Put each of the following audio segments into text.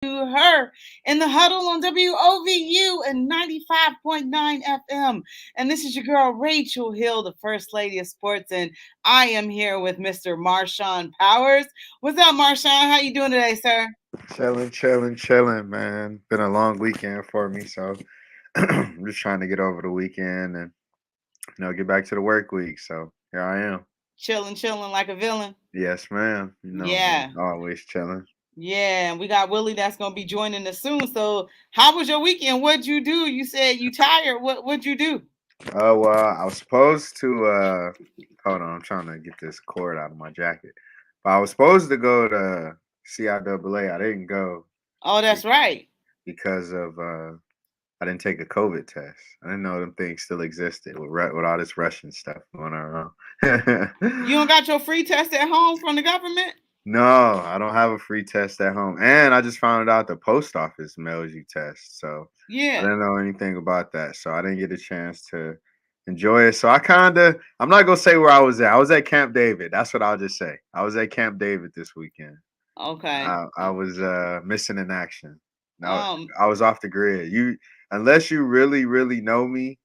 Her in the Huddle on WOVU and 95.9 FM. And this is your girl, Rachel Hill, the First Lady of Sports. And I am here with Mr. Marshawn Powers. What's up, Marshawn? How you doing today, sir? Chilling, man. Been a long weekend for me, so I'm just trying to get over the weekend and get back to the work week. So here I am. Chilling like a villain. Yes, ma'am. You know me, Yeah. always chilling. Yeah, and we got Willie that's gonna be joining us soon. So how was your weekend? What'd you do? You said you tired. What'd you do? Oh, I was supposed to. Hold on, I'm trying to get this cord out of my jacket. But I was supposed to go to CIAA. I didn't go Oh, be- that's right. because of I didn't take a COVID test. I didn't know them things still existed with all this Russian stuff going around. You don't got your free test at home from the government? No, I don't have a free test at home. And I just found out the post office mails you tests. So I Yeah. didn't know anything about that. So I didn't get a chance to enjoy it. So I'm not going to say where I was at. I was at Camp David. That's what I'll just say. I was at Camp David this weekend. Okay. I was missing in action. Now Um. I was off the grid. Unless you really know me,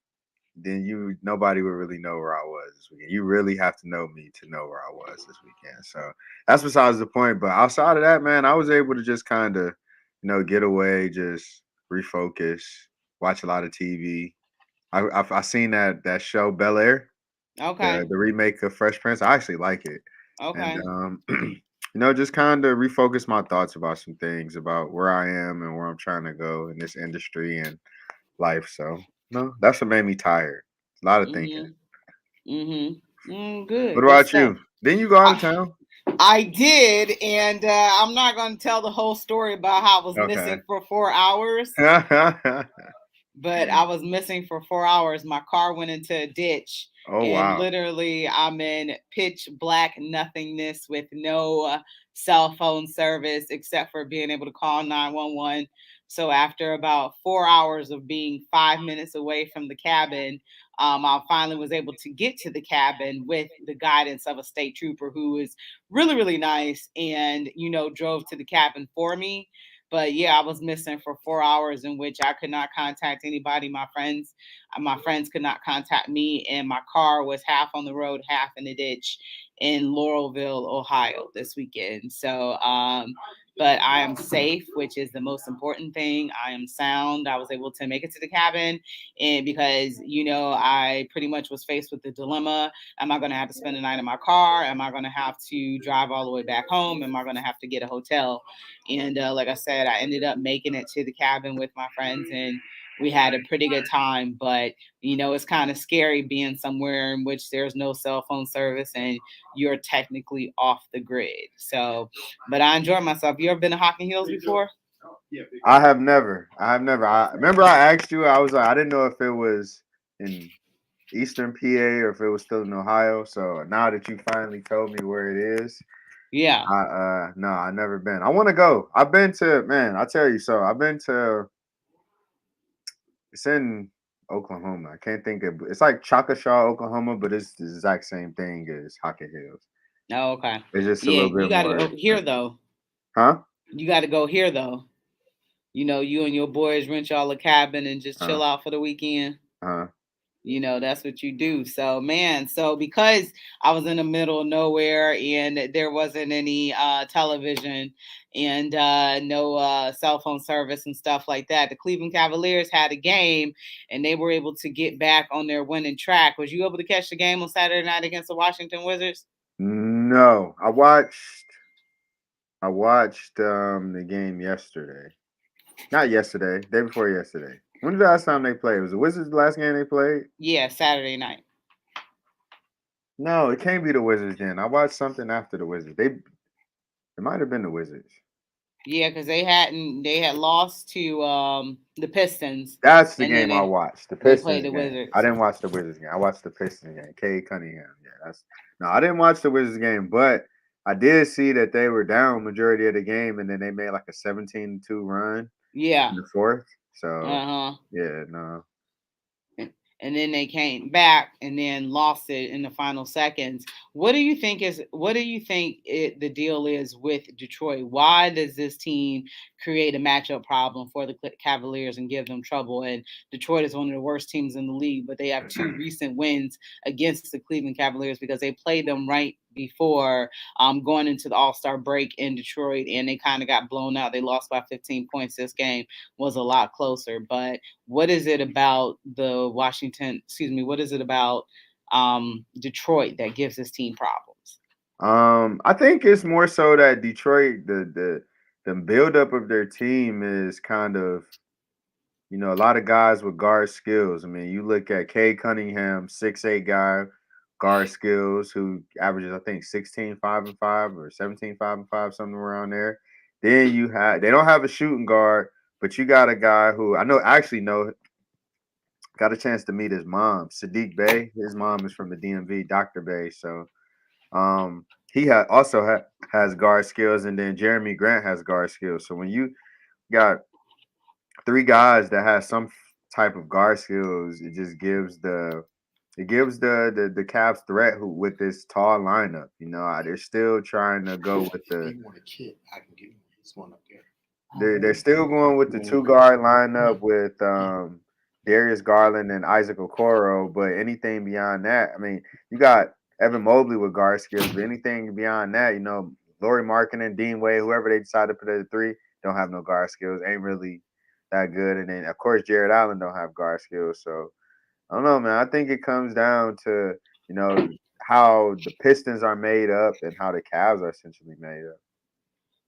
then nobody would really know where I was this weekend. You really have to know me to know where I was this weekend. So that's besides the point. But outside of that, man, I was able to just kind of, get away, just refocus, watch a lot of TV. I seen that show Bel Air, Okay. the remake of Fresh Prince. I actually like it, and Okay. just kind of refocus my thoughts about some things about where I am and where I'm trying to go in this industry and life. So no, that's what made me tired. A lot of thinking. Mhm. Mhm. What Good. Good about stuff. you? Didn't you go out of I, town? I did, and I'm not going to tell the whole story about how I was Okay. missing for 4 hours. But I was missing for 4 hours. My car went into a ditch, Oh and wow. literally, I'm in pitch black nothingness with no cell phone service except for being able to call 911. So, after about 4 hours of being 5 minutes away from the cabin, I finally was able to get to the cabin with the guidance of a state trooper who is really, really nice and, drove to the cabin for me. But yeah, I was missing for 4 hours in which I could not contact anybody. My friends could not contact me, and my car was half on the road, half in the ditch in Laurelville, Ohio this weekend. So, but I am safe, which is the most important thing. I am sound. I was able to make it to the cabin, and because I pretty much was faced with the dilemma: am I going to have to spend the night in my car? Am I going to have to drive all the way back home? Am I going to have to get a hotel? And like I said, I ended up making it to the cabin with my friends, and we had a pretty good time. But it's kind of scary being somewhere in which there's no cell phone service and you're technically off the grid. So, but I enjoyed myself. You ever been to Hocking Hills before? I have never. I have never. I remember I asked you. I was like, I didn't know if it was in Eastern PA or if it was still in Ohio. So now that you finally told me where it is, Yeah. no, I never been. I want to go. I've been to, man. I tell you, so I've been to. It's in Oklahoma. I can't think of. It's like Chocoshaw, Oklahoma, but it's the exact same thing as Hockett Hills. Oh, okay. It's just a Yeah, little you bit got to go more here expensive. though. Huh? You got to go here though. You and your boys rent y'all a cabin and just Huh? chill out for the weekend. Huh? That's what you do. So man, so because I was in the middle of nowhere and there wasn't any television and no cell phone service and stuff like that, the Cleveland Cavaliers had a game and they were able to get back on their winning track. Was you able to catch the game on Saturday night against the Washington Wizards? No, I watched the game yesterday. Not yesterday, day before yesterday. When the last time they played? Was the Wizards the last game they played? Yeah, Saturday night. No, it can't be the Wizards then. I watched something after the Wizards. It might have been the Wizards. Yeah, because they had lost to the Pistons That's the and then game I they watched. The they played Pistons the game. I Wizards. didn't watch the Wizards game. I watched the Pistons game. Cade Cunningham. Yeah, that's no. I didn't watch the Wizards game, but I did see that they were down majority of the game, and then they made like a 17-2 run in Yeah. the fourth. So Uh-huh. yeah, no. And then they came back and then lost it in the final seconds. What do you think the deal is with Detroit? Why does this team create a matchup problem for the Cavaliers and give them trouble. And Detroit is one of the worst teams in the league, but they have two recent wins against the Cleveland Cavaliers because they played them right before going into the All-Star break in Detroit, and they kind of got blown out. They lost by 15 points. This game was a lot closer. But what is it about the Washington? Excuse me. What is it about Detroit that gives this team problems? I think it's more so that Detroit, the buildup of their team is kind of, a lot of guys with guard skills. I mean, you look at Cade Cunningham, 6'8" guy, guard skills, who averages, I think, 16, 5 and 5 or 17, 5 and 5, something around there. Then they don't have a shooting guard, but you got a guy who I actually know, got a chance to meet his mom, Sadiq Bey. His mom is from the DMV, Dr. Bey. So he has guard skills, and then Jeremy Grant has guard skills. So when you got three guys that have some type of guard skills, it just gives the Cavs threat with this tall lineup. They're still trying to go with If you want a kid, I can get this one up there. they're still going with the two guard lineup with Darius Garland and Isaac Okoro, but anything beyond that, I mean, you got Evan Mobley with guard skills, but anything beyond that, Laurie Markkinen, Dean Wade, whoever they decide to put at the three, don't have no guard skills, ain't really that good. And then of course Jared Allen don't have guard skills. So I don't know, man. I think it comes down to, how the Pistons are made up and how the Cavs are essentially made up.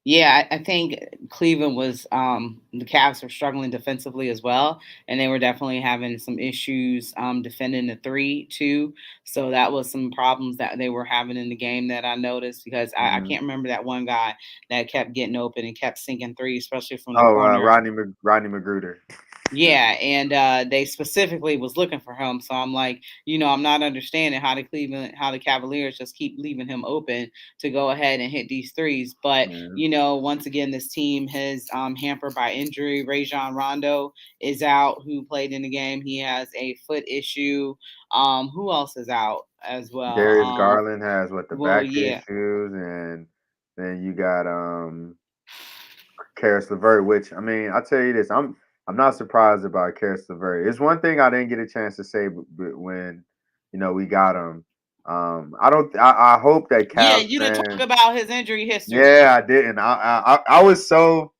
Yeah, I think Cleveland was the Cavs were struggling defensively as well, and they were definitely having some issues defending the three too. So that was some problems that they were having in the game that I noticed because I Mm-hmm. can't remember that one guy that kept getting open and kept sinking threes, especially from the Oh, corner. Rodney Magruder. Yeah, and they specifically was looking for him. So I'm like, I'm not understanding how the Cavaliers just keep leaving him open to go ahead and hit these threes. But Yeah. once again, this team has hampered by injury. Rajon Rondo is out, who played in the game. He has a foot issue. Who else is out as well? Darius Garland has the Well, back yeah, issues, and then you got Karis LeVert, which I mean, I'll tell you this, I'm not surprised about Karis LeVert. It's one thing I didn't get a chance to say when we got him. I hope that yeah. Cavs You didn't talk fans. about his injury history. Yeah, I didn't. I was so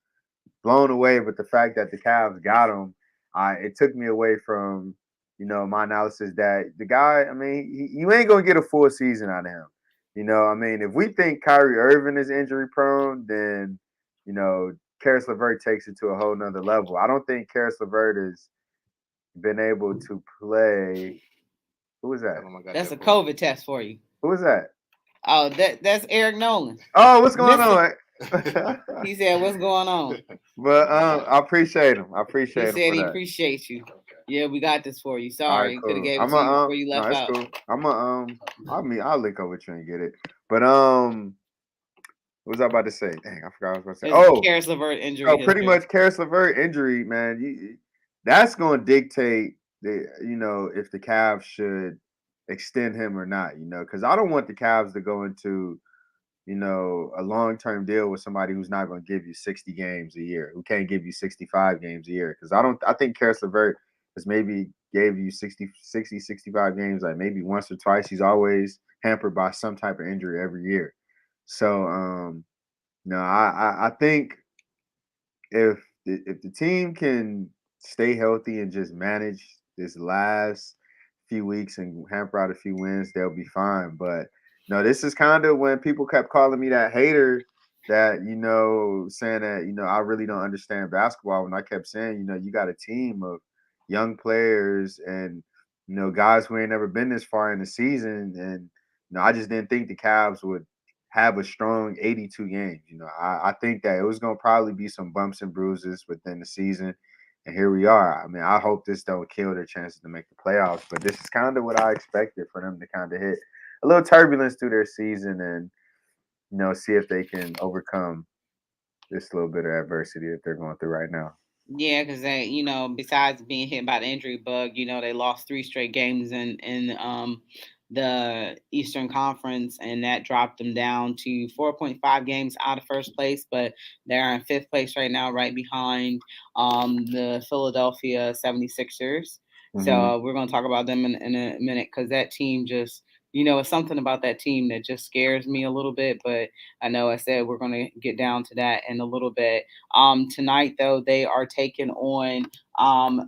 blown away with the fact that the Cavs got him. It took me away from my analysis that the guy. I mean, you ain't gonna get a full season out of him. I mean, if we think Kyrie Irving is injury prone, then Karis LeVert takes it to a whole nother level. I don't think Karis LeVert has been able to play. Who is that? That's a COVID test for you. Who is that? Oh, that's Eric Nolan. Oh, what's going Mister, on? he said, "What's going on?" But I appreciate him. I He appreciate him said for he that. appreciates you. Yeah, we got this for you. All right, Sorry, could have cool. gave it to you before you No, left it's out. cool. I'll link up with you and get it. But what was I about to say? Dang, I forgot what I was going to say. His Oh, Karis LeVert injury so pretty history. much Karis LeVert injury, man. That's going to dictate if the Cavs should extend him or not. Because I don't want the Cavs to go into a long-term deal with somebody who's not going to give you 60 games a year, who can't give you 65 games a year. Because I think Karis LeVert has maybe gave you 60, 65 games, like maybe once or twice. He's always hampered by some type of injury every year. So, no, I think if the team can stay healthy and just manage this last few weeks and hamper out a few wins, they'll be fine. But no, this is kind of when people kept calling me that hater that, saying that, I really don't understand basketball. When I kept saying, you got a team of young players and, guys who ain't never been this far in the season. And, I just didn't think the Cavs would have a strong 82 games. I think that it was going to probably be some bumps and bruises within the season. And here we are. I mean, I hope this don't kill their chances to make the playoffs, but this is kind of what I expected for them to kind of hit a little turbulence through their season and, see if they can overcome this little bit of adversity that they're going through right now. Yeah, because they, besides being hit by the injury bug, they lost 3 straight games in the Eastern Conference, and that dropped them down to 4.5 games out of first place, but they're in fifth place right now, right behind the Philadelphia 76ers. Hmm. So we're going to talk about them in a minute because that team just, it's something about that team that just scares me a little bit. But I know I said we're going to get down to that in a little bit. Tonight, though, they are taking on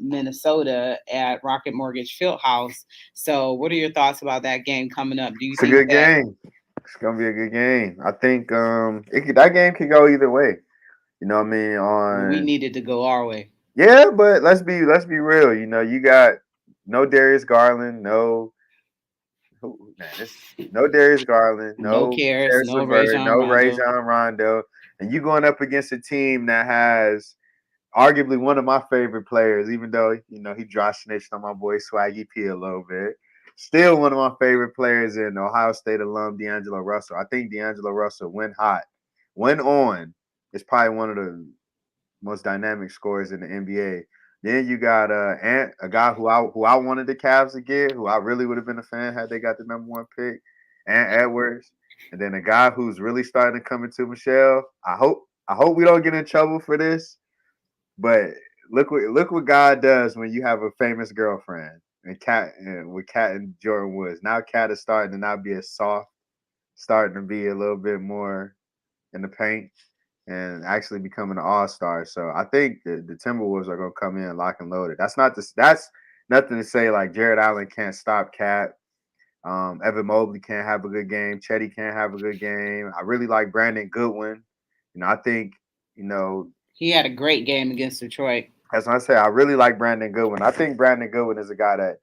Minnesota at Rocket Mortgage Fieldhouse. So, what are your thoughts about that game coming up? Do you It's a think good that game. It's gonna be a good game. I think that game could go either way. You know what I mean? we On needed to go our way? Yeah, but let's be real. You know, you got no Darius Garland, man, this no Darius Garland, No no cares, Karis no LeVert, Rajon no Rondo. Rajon Rondo, and you going up against a team that has arguably one of my favorite players, even though he dry snitched on my boy Swaggy P a little bit. Still one of my favorite players in Ohio State alum D'Angelo Russell. I think D'Angelo Russell, when hot, when on, is probably one of the most dynamic scorers in the NBA. Then you got a guy who I wanted the Cavs to get, who I really would have been a fan had they got the number one pick, Ant Edwards. And then a guy who's really starting to come into Michelle. I hope we don't get in trouble for this, but look what God does when you have a famous girlfriend. And with Cat and Jordan Woods. Now Cat is starting to not be as soft, starting to be a little bit more in the paint and actually becoming an all-star. So I think the Timberwolves are gonna come in lock and loaded. That's nothing to say like Jared Allen can't stop Cat. Evan Mobley can't have a good game. Chetty can't have a good game. I really like Brandon Goodwin. I think, you know, He had a great game against Detroit. as I say, I really like Brandon Goodwin. I think Brandon Goodwin is a guy that,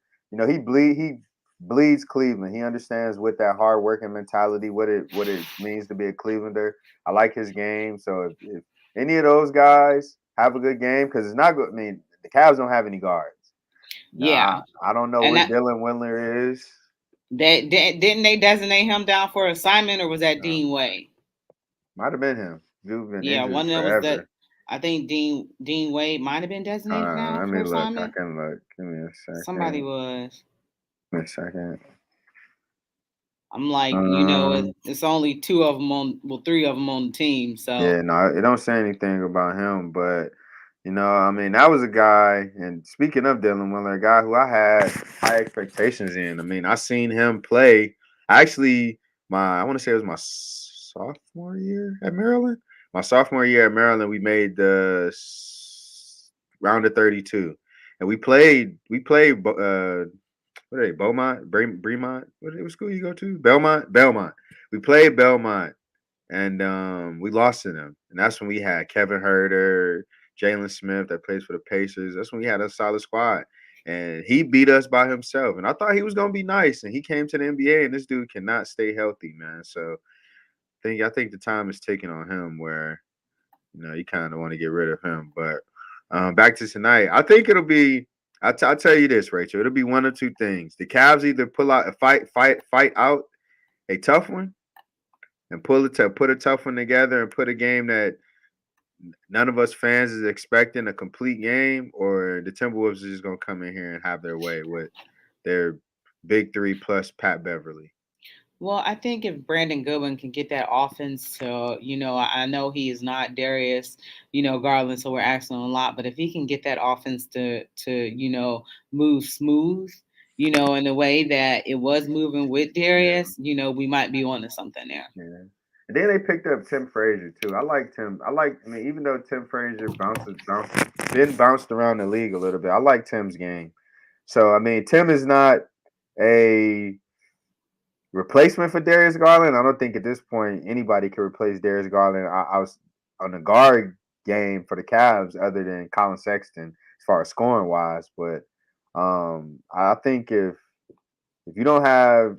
he bleeds Cleveland. He understands what that hard working mentality, what it means to be a Clevelander. I like his game. So if any of those guys have a good game, because it's not good. I mean, the Cavs don't have any guards. Yeah, I don't know and where that Dylan Windler is. didn't they designate him down for assignment, or was that Uh, Dean Wade? Might have been him. Dude been Yeah, injured one of them was that. forever. I think Dean Wade might have been designated down Let for me look. I assignment. can look. Give me a Somebody second. was. Give me a second. I'm like, Um, it's only two of them on, well, three of them on the team. So Yeah, no, it don't say anything about him, but I mean, that was a guy. And speaking of Dylan Windler, a guy who I had high expectations in. I mean, I seen him play. Actually, I want to say it was my sophomore year at Maryland. My sophomore year at Maryland, we made the round of 32, and we played. What are they? Beaumont, Bremont. What school you go to? Belmont. We played Belmont and we lost to them. And that's when we had Kevin Herter, Jalen Smith that plays for the Pacers. That's when we had a solid squad. And he beat us by himself. And I thought he was gonna be nice. And he came to the NBA, and this dude cannot stay healthy, man. So I think the time is ticking on him where you kind of want to get rid of him. But back to tonight, I think it'll be. I'll tell you this, Rachel. It'll be one or two things. The Cavs either pull out a fight out a tough one, and put a tough one together and put a game that none of us fans is expecting a complete game, or the Timberwolves are just gonna come in here and have their way with their big three plus Pat Beverly. well, I think if Brandon Goodwin can get that offense to, I know he is not Darius, Garland, so we're asking him a lot, but if he can get that offense to move smooth, in the way that it was moving with Yeah, Darius, we might be on to something there. yeah. And then they picked up Tim Frazier too. I like Tim. I mean, even though Tim Frazier bounced around the league a little bit, I like Tim's game. So I mean, Tim is not a replacement for Darius Garland. I don't think at this point anybody could replace Darius Garland. I was on the guard game for the Cavs other than Colin Sexton as far as scoring wise. But I think if you don't have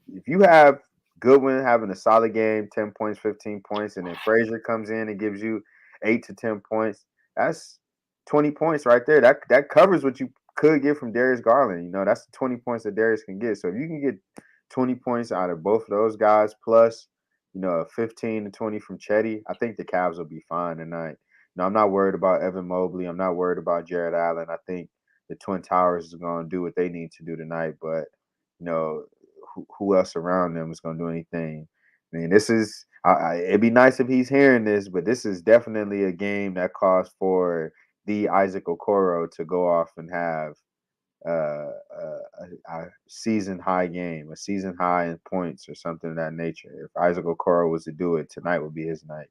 if you have Goodwin having a solid game, 10 points, 15 points, and then Frazier comes in and gives you 8 to 10 points, that's 20 points right there. That covers what you could get from Darius Garland. That's the 20 points that Darius can get. So if you can get 20 points out of both of those guys, plus, 15 to 20 from Chetty, I think the Cavs will be fine tonight. I'm not worried about Evan Mobley. I'm not worried about Jared Allen. I think the Twin Towers is going to do what they need to do tonight. But, you know, who else around them is going to do anything. I mean, this is it'd be nice if he's hearing this, but this is definitely a game that calls for the Isaac Okoro to go off and have a season high game, a season high in points or something of that nature. If Isaac Okoro was to do it, tonight would be his night.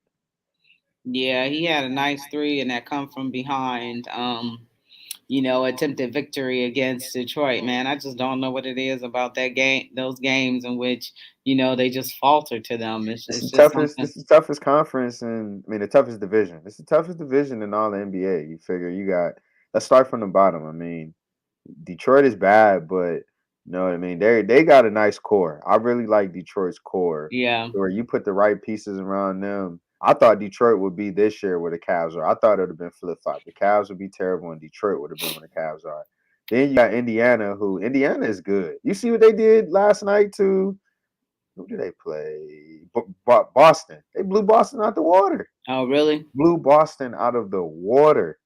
Yeah, he had a nice three and that come from behind. Attempted victory against Detroit, man. I just don't know what it is about that game, those games in which, they just falter to them. It's just something. This is the toughest conference, and I mean the toughest division. It's the toughest division in all the NBA. You figure you got. Let's start from the bottom. I mean, Detroit is bad, but you know what I mean. They got a nice core. I really like Detroit's core, Yeah. where you put the right pieces around them. I thought Detroit would be this year where the Cavs are. I thought it would have been flip flop. The Cavs would be terrible, and Detroit would have been where the Cavs are. Then you got Indiana, who Indiana is good. You see what they did last night to who did they play? Boston. They blew Boston out the water. Oh, really? Blew Boston out of the water.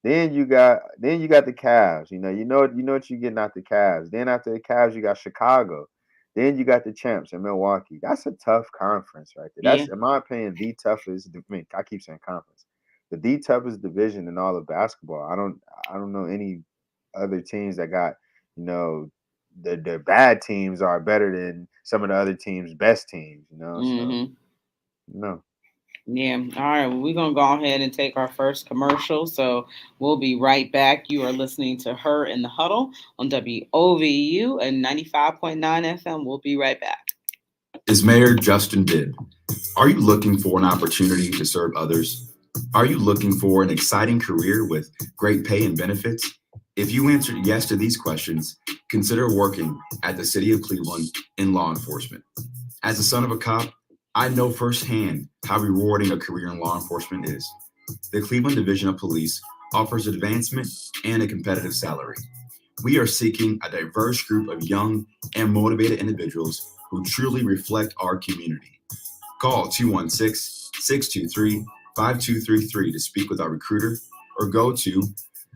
Then you got the Cavs. You know what you're getting out the Cavs. Then after the Cavs, you got Chicago. Then you got the champs in Milwaukee. That's a tough conference right there. Yeah. That's, in my opinion, the toughest. I mean, I keep saying conference, but the toughest division in all of basketball. I don't know any other teams that got you know the bad teams are better than some of the other teams' best teams. So Mm-hmm. no. Yeah. All right. Well, we're going to go ahead and take our first commercial. So we'll be right back. You are listening to Her in the Huddle on WOVU and 95.9 FM. We'll be right back. Is Mayor Justin Bibb. Are you looking for an opportunity to serve others? Are you looking for an exciting career with great pay and benefits? If you answered yes to these questions, consider working at the City of Cleveland in law enforcement. As the son of a cop, I know firsthand how rewarding a career in law enforcement is. The Cleveland Division of Police offers advancement and a competitive salary. We are seeking a diverse group of young and motivated individuals who truly reflect our community. Call 216-623-5233 to speak with our recruiter or go to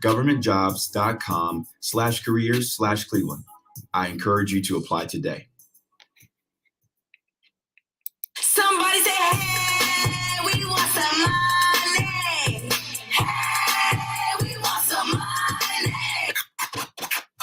governmentjobs.com/careers/Cleveland. I encourage you to apply today. Somebody say, hey, we want some money. Hey, we want some money.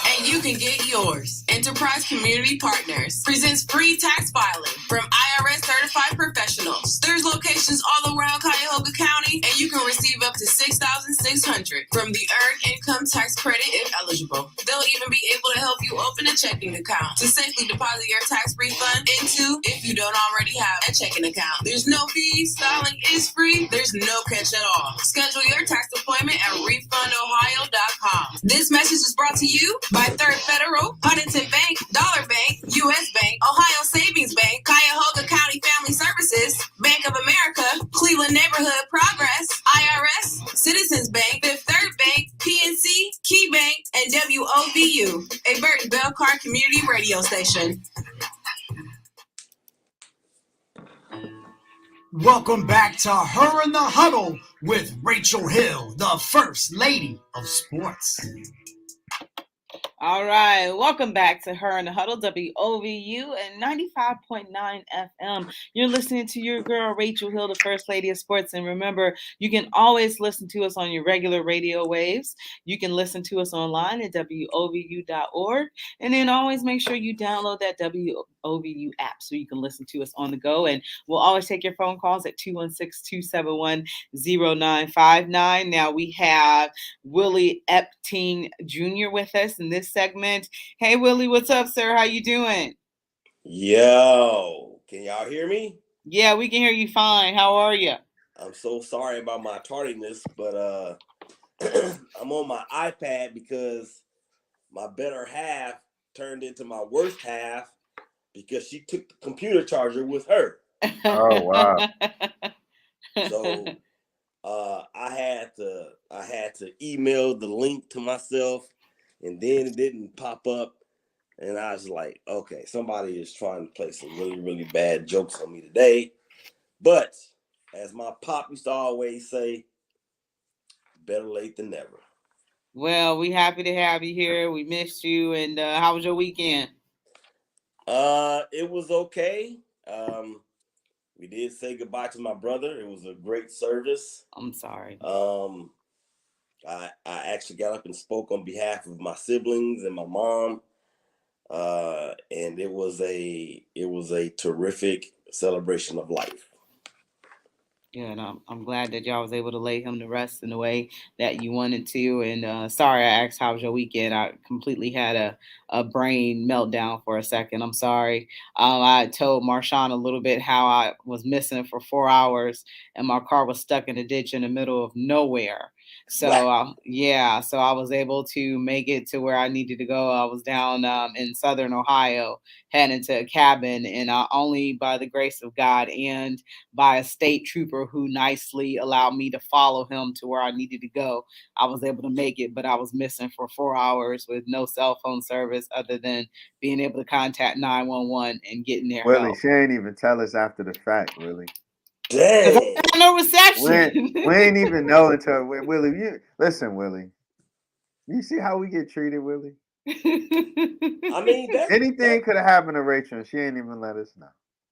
And you can get yours. Enterprise Community Partners presents free tax filing from IRS certified professionals. There's locations all around Cuyahoga County, and you can receive up to $6,600 from the Earned Income Tax Credit if eligible. They'll even be able to help you open a checking account to safely deposit your tax refund into if you don't already have a checking account. There's no fees, filing is free, there's no catch at all. Schedule your tax appointment at refundohio.com. This message is brought to you by Third Federal, Huntington Bank, Dollar Bank, U.S. Bank, Ohio Savings Bank, Cuyahoga County Family Services, Bank of America, Cleveland Neighborhood Progress, IRS, Citizens Bank, Fifth Third Bank, PNC, Key Bank, and WOVU, a Burton Bell Car community radio station. Welcome back to Her in the Huddle with Rachel Hill, the First Lady of Sports. All right, welcome back to Her in the Huddle, WOVU and 95.9 FM. You're listening to your girl, Rachel Hill, the First Lady of Sports. And remember, you can always listen to us on your regular radio waves. You can listen to us online at WOVU.org. And then always make sure you download that WOVU app so you can listen to us on the go. And we'll always take your phone calls at 216-271-0959. Now we have Willie Epting Jr. with us in this segment. Hey, Willie, what's up, sir? How you doing? Yo, can y'all hear me? Yeah, we can hear you fine. How are you? I'm so sorry about my tardiness, but I'm on my iPad because my better half turned into my worst half because she took the computer charger with her. Oh wow. So I had to email the link to myself, and then it didn't pop up. And I was like, okay, somebody is trying to play some really, really bad jokes on me today. But as my pop used to always say, better late than never. Well, we happy to have you here. We missed you. And how was your weekend? It was okay. We did say goodbye to my brother. It was a great service. I'm sorry. I actually got up and spoke on behalf of my siblings and my mom. And it was a terrific celebration of life. Yeah, and I'm glad that y'all was able to lay him to rest in the way that you wanted to. And sorry, I asked how was your weekend. I completely had a brain meltdown for a second. I'm sorry. I told Marshawn a little bit how I was missing for 4 hours and my car was stuck in a ditch in the middle of nowhere. So yeah, so I was able to make it to where I needed to go. I was down in Southern Ohio, heading to a cabin, and only by the grace of God and by a state trooper who nicely allowed me to follow him to where I needed to go, I was able to make it, but I was missing for 4 hours with no cell phone service other than being able to contact 911 and getting their Willie, help. she ain't even tell us after the fact, Willie. Because Dang. I had no reception. We ain't even know until Willie. Listen, Willie. You see how we get treated, Willie? I mean, Anything could have happened to Rachel, and she ain't even let us know.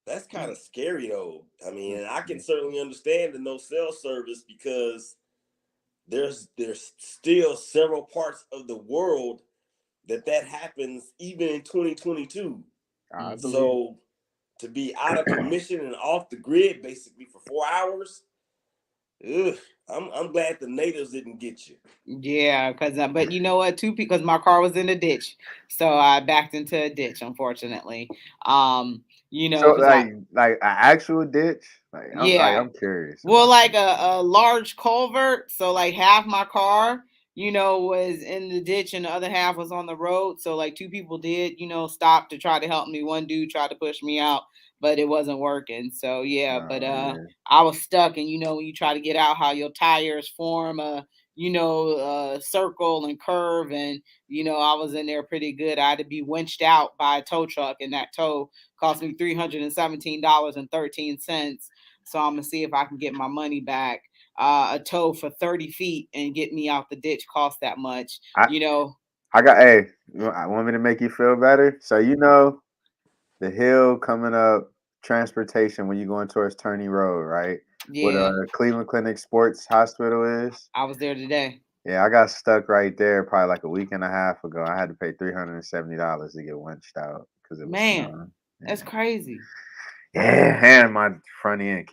That's kind of scary, though. I mean, and I can certainly understand the no cell service because there's still several parts of the world that happens even in 2022. I believe. So to be out of commission and off the grid basically for 4 hours, I'm glad the natives didn't get you. Yeah, but you know what? Too, because my car was in a ditch, so I backed into a ditch. Unfortunately, So because like an actual ditch. yeah, I'm curious. well, About like a large culvert. So like half my car, was in the ditch and the other half was on the road. So like two people did, stop to try to help me. One dude tried to push me out, but it wasn't working. So yeah, but yeah. I was stuck, and when you try to get out, how your tires form circle and curve, and I was in there pretty good. I had to be winched out by a tow truck, and that tow cost me $317.13. So I'm gonna see if I can get my money back. A tow for 30 feet and get me out the ditch cost that much. I got. Hey, I want me to make you feel better. So the hill coming up, transportation when you're going towards Turney Road, right? Yeah. Where Cleveland Clinic Sports Hospital is. I was there today. Yeah, I got stuck right there probably like a week and a half ago. I had to pay $370 to get winched out because it was snowing. That's crazy. Yeah, and my front end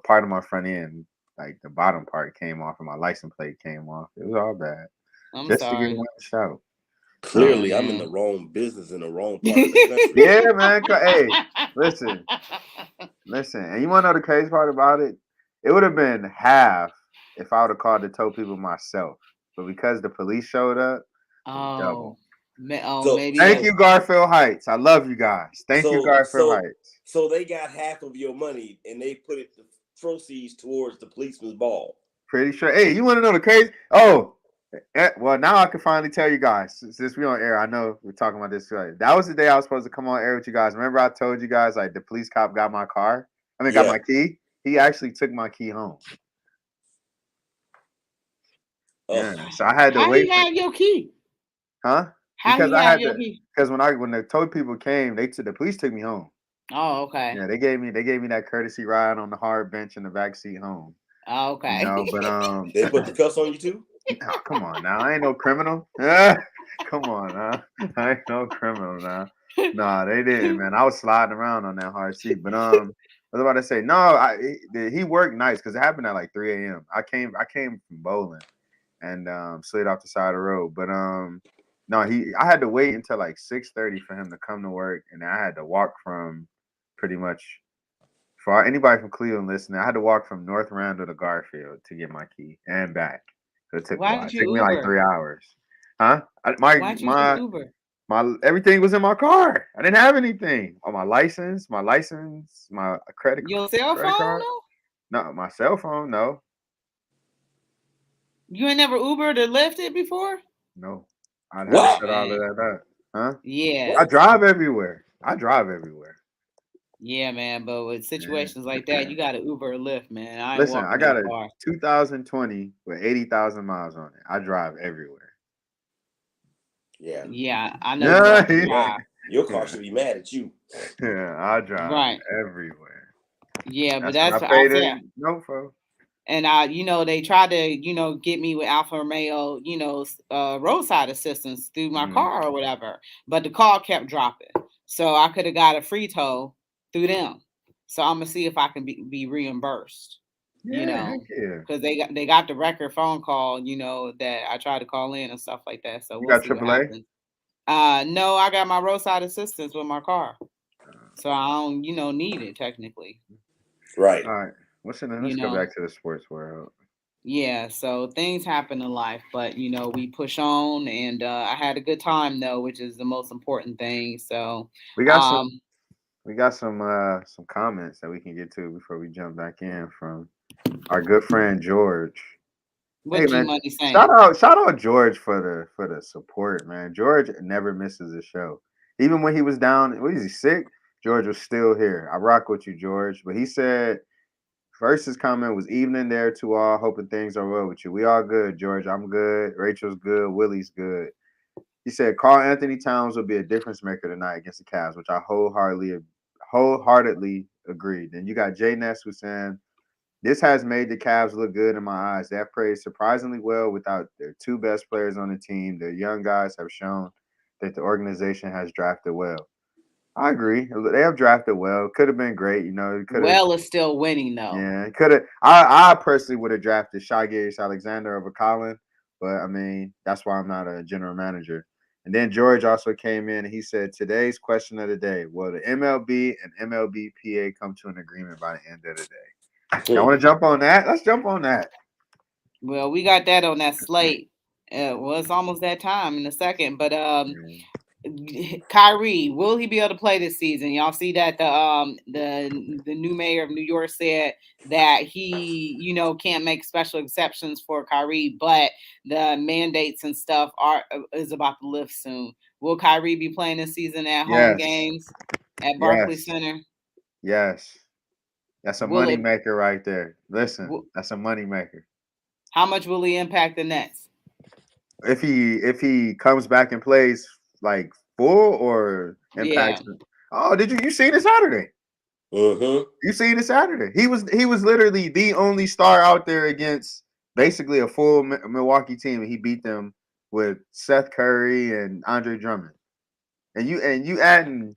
part of my front end, like the bottom part came off and my license plate came off. It was all bad. I'm Just sorry. to get winched out. Clearly, I'm in the wrong business in the wrong part of the country. Yeah, man. Hey, listen. And you want to know the crazy part about it? It would have been half if I would have called the tow people myself. But because the police showed up, double. Maybe. Thank you, Garfield Heights. I love you guys. Thank you, Garfield Heights. So they got half of your money and they put the proceeds towards the policeman's ball. Pretty sure. Hey, you want to know the crazy? Oh, well, now I can finally tell you guys. Since we're on air, I know we're talking about this. That was the day I was supposed to come on air with you guys. Remember I told you guys like the police cop got my car? Got my key. He actually took my key home. Yeah, so I had to wait. How you have your key? Huh? Because I had to. Because when the tow people came, the police took me home. Oh, okay. Yeah, they gave me that courtesy ride on the hard bench in the back seat home. Oh, okay. But they put the cuffs on you too. Oh, come on now, I ain't no criminal. Come on now, I ain't no criminal now. Nah, they didn't, man. I was sliding around on that hard seat, but I was about to say no. He worked nice because it happened at like 3 a.m. I came from bowling and slid off the side of the road, but no, I had to wait until like 6:30 for him to come to work, and I had to walk from pretty much. For anybody from Cleveland listening, I had to walk from North Randall to Garfield to get my key and back. So it took Why did you It took me Uber? like 3 hours. Huh? Why'd you Uber? My everything was in my car. I didn't have anything. Oh, my license, my credit card. Your cell phone? No, my cell phone. No. You ain't never Ubered or Lyfted before? No. I'd have to set all of that up. Huh? Yeah. I drive everywhere. Yeah, man, but with situations like that, you got to Uber or Lyft, man. Listen, I got a 2020 with 80,000 miles on it. I drive everywhere. Yeah. Yeah, I know. Your car should be mad at you. Yeah, I drive Right. everywhere. Yeah, but That's that's what I I paid said. in. No, for. And they tried to, get me with Alfa Romeo, roadside assistance through my car or whatever. But the call kept dropping. So I could have got a free tow through them. So I'm gonna see if I can be reimbursed, Yeah, heck yeah. because they got the record phone call, that I tried to call in and stuff like that. So You we'll got see what AAA? happens. No, I got my roadside assistance with my car. So I don't, need it technically. Right. All right. Let's You go know. back to the sports world. Yeah, so things happen in life, but we push on, and I had a good time though, which is the most important thing. So, We got um, some comments that we can get to before we jump back in from our good friend George. Hey what G man, Money saying? shout out George for the support, man. George never misses a show. Even when he was down, what is he sick? George was still here. I rock with you, George. But he said first his comment was evening there to all, hoping things are well with you. We all good, George. I'm good. Rachel's good. Willie's good. He said Carl Anthony Towns will be a difference maker tonight against the Cavs, which I wholeheartedly agree. Then you got Jay Ness who's saying this has made the Cavs look good in my eyes. They have played surprisingly well without their two best players on the team. Their young guys have shown that the organization has drafted well. I agree. They have drafted well. Could have been great. It could have. Well, is still winning though. Yeah, it could have. I personally would have drafted Shai Alexander over Colin, but I mean that's why I'm not a general manager. And then George also came in and he said today's question of the day: will the MLB and MLBPA come to an agreement by the end of the day? Y'all want to jump on that? Let's jump on that. Well, we got that on that slate. Well, it's almost that time in a second, but Kyrie, will he be able to play this season? Y'all see that the new mayor of New York said that he can't make special exceptions for Kyrie, but the mandates and stuff is about to lift soon. Will Kyrie be playing this season at home Yes. games at Barclays Yes. Center? Yes. That's a Will money it- maker right there. Listen, Will- that's a money maker. How much will he impact the Nets? If he comes back and plays like full or Yeah. impacts. Oh, did you seen it Saturday? You seen it Saturday? He was literally the only star out there against basically a full Milwaukee team, and he beat them with Seth Curry and Andre Drummond. And you adding.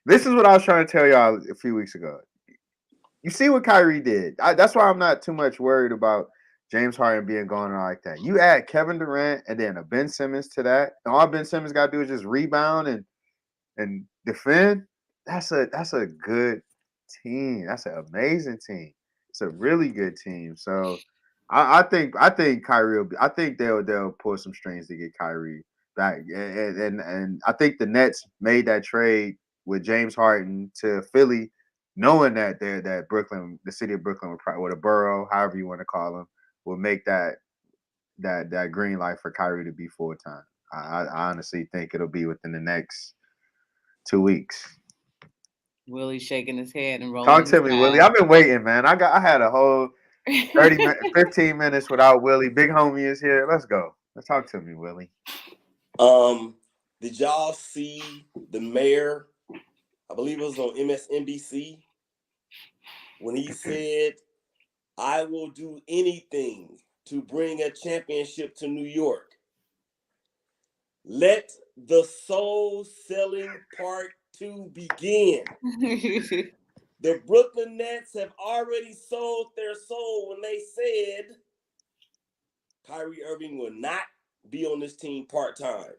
This is what I was trying to tell y'all a few weeks ago. You see what Kyrie did. That's why I'm not too much worried about James Harden being gone like that. You add Kevin Durant and then a Ben Simmons to that, and all Ben Simmons got to do is just rebound and defend. That's a good team. That's an amazing team. It's a really good team. So I think Kyrie will be. I think they'll pull some strings to get Kyrie back. And I think the Nets made that trade with James Harden to Philly, knowing that Brooklyn, the city of Brooklyn, or the borough, however you want to call them, will make that green light for Kyrie to be full time. I honestly think it'll be within the next 2 weeks. Willie shaking his head and rolling. Talk to me, Willie. I've been waiting, man. I had a whole 15 minutes without Willie. Big homie is here. Let's go. Let's talk to me, Willie. Did y'all see the mayor? I believe it was on MSNBC when he said, "I will do anything to bring a championship to New York. Let the soul selling part 2 begin." The Brooklyn Nets have already sold their soul when they said Kyrie Irving will not be on this team part-time.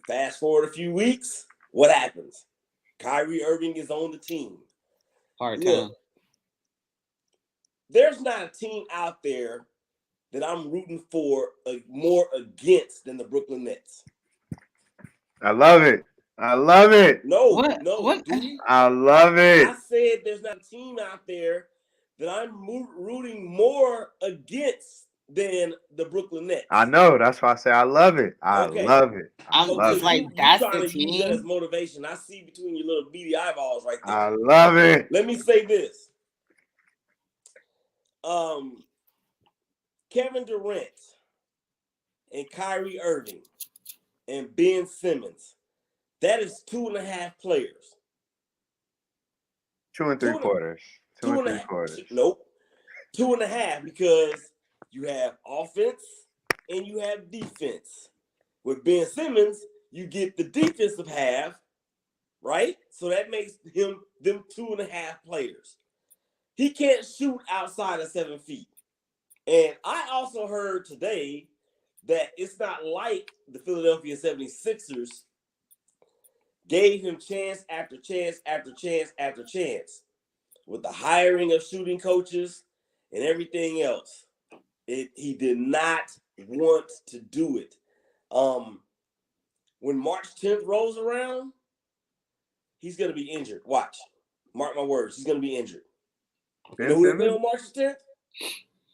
Fast forward a few weeks, what happens? Kyrie Irving is on the team. Part-time. Look, there's not a team out there that I'm rooting for more against than the Brooklyn Nets. I love it. I love it. No. I love it. I said there's not a team out there that I'm rooting more against than the Brooklyn Nets. I know. That's why I say I love it. I love it. I'm just like, that's the team. Use that as motivation. I see between your little beady eyeballs right there. I love it. Let me say this. Kevin Durant and Kyrie Irving and Ben Simmons That is 2.5 players. 2 3/4. 2 3/4. Nope. 2.5 because you have offense and you have defense. With Ben Simmons, you get the defensive half, right? So that makes them 2.5 players. He can't shoot outside of 7 feet. And I also heard today that it's not like the Philadelphia 76ers gave him chance after chance after chance after chance with the hiring of shooting coaches and everything else. He did not want to do it. When March 10th rolls around, he's going to be injured. Watch. Mark my words. He's going to be injured. You know who they play on March 10th?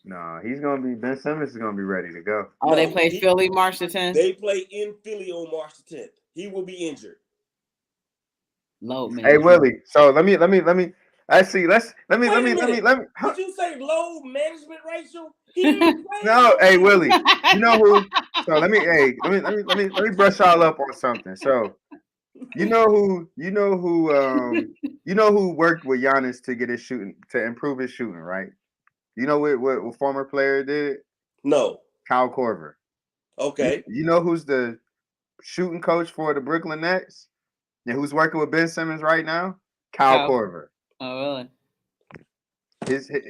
No, Ben Simmons is going to be ready to go. Oh, no, they play Philly March the 10th? They play in Philly on March the 10th. He will be injured. Load management. Hey, Willie. So let me. Actually, let me. Did you say load management, Rachel? He didn't play. No, hey, Willie. You know who? So let me brush y'all up on something. So you know who worked with Giannis to get his shooting, to improve his shooting, right? You know what former player did? No. Kyle Korver. Okay. You know who's the shooting coach for the Brooklyn Nets? And who's working with Ben Simmons right now? Kyle Korver. Oh, really?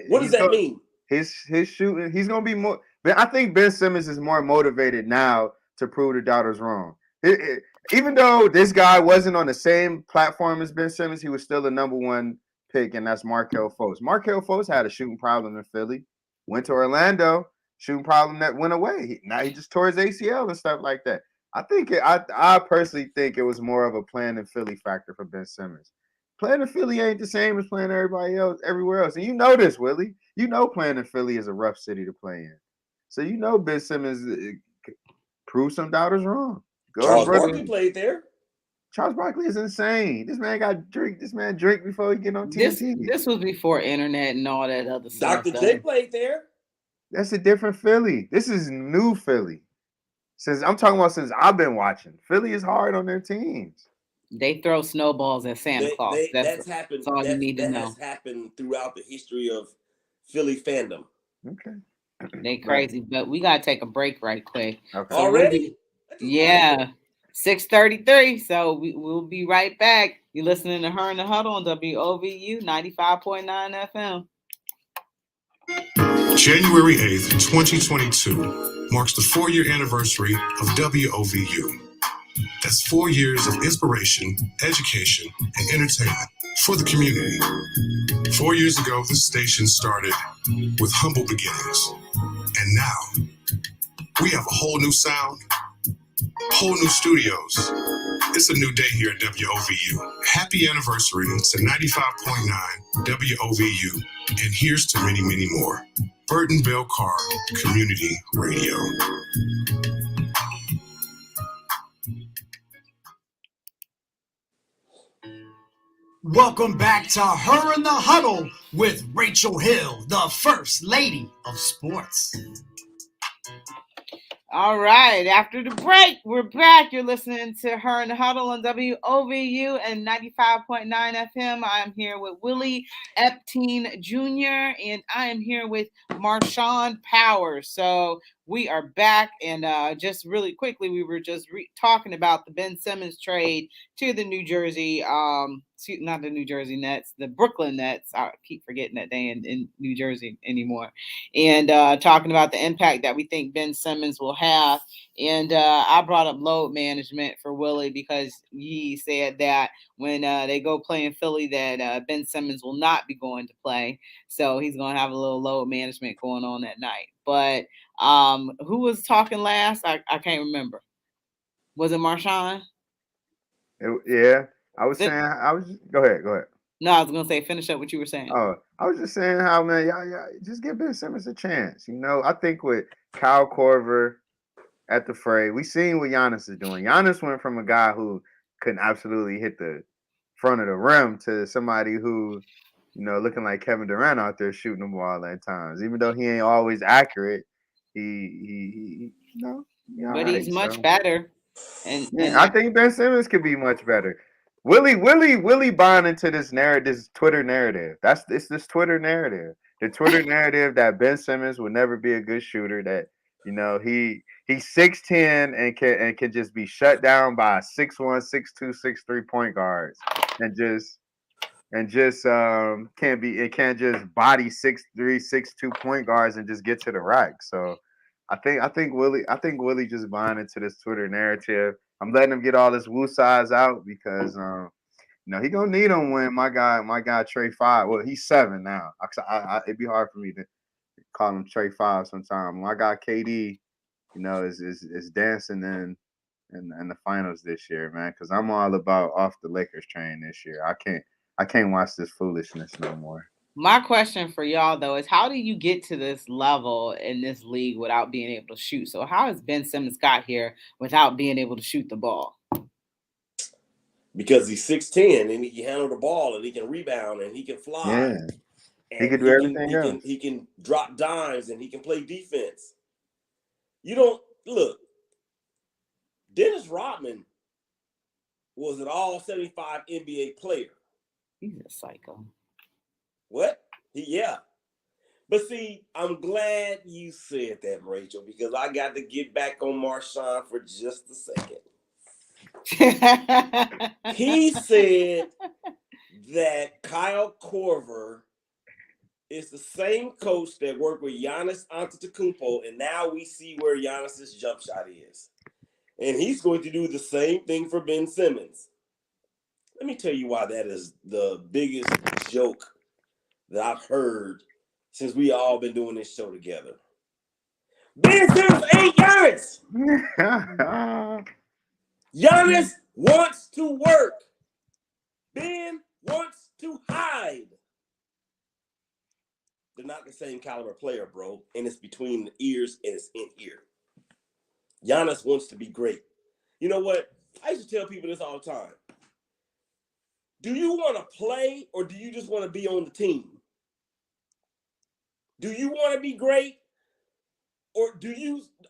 What does that mean? His shooting, he's gonna be more. I think Ben Simmons is more motivated now to prove the doubters wrong. Even though this guy wasn't on the same platform as Ben Simmons, he was still the number one pick, and that's Markelle Fultz. Markelle Fultz had a shooting problem in Philly, went to Orlando, shooting problem that went away. Now he just tore his ACL and stuff like that. I personally think it was more of a playing in Philly factor for Ben Simmons. Playing in Philly ain't the same as playing everybody else, everywhere else. And you know this, Willie. You know playing in Philly is a rough city to play in. So you know Ben Simmons proved some doubters wrong. Charles Barkley played there. Charles Barkley is insane. This man got drink. This man drink before he get on TNT. This was before internet and all that other stuff. Dr. J played there. That's a different Philly. This is new Philly. Since I've been watching. Philly is hard on their teams. They throw snowballs at Santa Claus. That's happened. That's all you need to know. Has happened throughout the history of Philly fandom. Okay. They crazy, but we gotta take a break right quick. Okay. So already? Yeah. 6:33. So we'll be right back. You're listening to Her in the Huddle on WOVU 95.9 FM. January 8th, 2022 marks the 4-year anniversary of WOVU. That's 4 years of inspiration, education, and entertainment for the community. 4 years ago, this station started with humble beginnings. And now, we have a whole new sound, whole new studios. It's a new day here at WOVU. Happy anniversary to 95.9 WOVU. And here's to many, many more. Burton Bell Carr Community Radio. Welcome back to Her in the Huddle with Rachel Hill, the First Lady of Sports. All right. After the break, we're back. You're listening to Her in the Huddle on WOVU and 95.9 FM. I'm here with Willie Epteen Jr. and I am here with Marshawn Powers. So we are back, and just really quickly, we were just talking about the Ben Simmons trade to the New Jersey, not the New Jersey Nets, the Brooklyn Nets. I keep forgetting that they in New Jersey anymore. And talking about the impact that we think Ben Simmons will have. And I brought up load management for Willie because he said that when they go play in Philly that Ben Simmons will not be going to play. So he's going to have a little load management going on that night. But who was talking last? I can't remember. Was it Marshawn? Yeah. I was saying, go ahead. No, I was going to say, finish up what you were saying. Oh, I was just saying how, man, y'all just give Ben Simmons a chance. You know, I think with Kyle Korver at the fray, we seen what Giannis is doing. Giannis went from a guy who couldn't absolutely hit the front of the rim to somebody who, you know, looking like Kevin Durant out there shooting the ball at times. Even though he ain't always accurate, he you know. But he's much better. And I think Ben Simmons could be much better. Willie buying into this narrative, this Twitter narrative. It's this Twitter narrative. The Twitter narrative that Ben Simmons will never be a good shooter. That he's 6'10" and can just be shut down by 6'1", 6'2", 6'3" point guards, and can't just body 6'3", 6'2" point guards and just get to the rack. So I think Willie just buying into this Twitter narrative. I'm letting him get all this woo size out because he gonna need him when my guy Trey 5. Well, he's 7 now. It'd be hard for me to call him Trey 5 sometime. My guy KD, is dancing in the finals this year, man. Because I'm all about off the Lakers train this year. I can't watch this foolishness no more. my question for y'all though is, how do you get to this level in this league without being able to shoot? So how has Ben Simmons got here without being able to shoot the ball? Because he's 6'10" and he can handle the ball and he can rebound and he can fly. Yeah. And he can do everything else. He can drop dimes and he can play defense. You don't look. Dennis Rodman was an all-75 NBA player. He's a psycho. What? Yeah. But see, I'm glad you said that, Rachel, because I got to get back on Marshawn for just a second. He said that Kyle Korver is the same coach that worked with Giannis Antetokounmpo, and now we see where Giannis's jump shot is. And he's going to do the same thing for Ben Simmons. Let me tell you why that is the biggest joke that I've heard since we all been doing this show together. Ben Simmons ain't Giannis. Giannis wants to work. Ben wants to hide. They're not the same caliber player, bro. And it's between the ears and it's in here. Giannis wants to be great. You know what? I used to tell people this all the time. Do you want to play or do you just want to be on the team? Do you want to be great? Or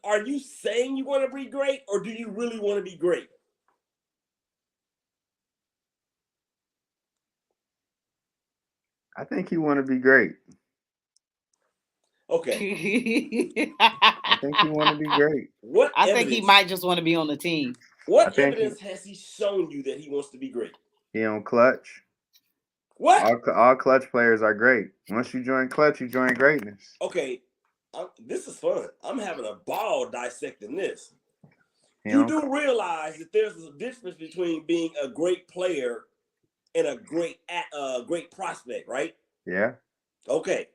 are you saying you want to be great or do you really want to be great? I think he want to be great. Okay. I think he want to be great. I think he might just want to be on the team. What evidence has he shown you that he wants to be great? He on Clutch. What? All Clutch players are great. Once you join Clutch, you join greatness. Okay. This is fun. I'm having a ball dissecting this. You do realize that there's a difference between being a great player and a great prospect, right? Yeah. Okay.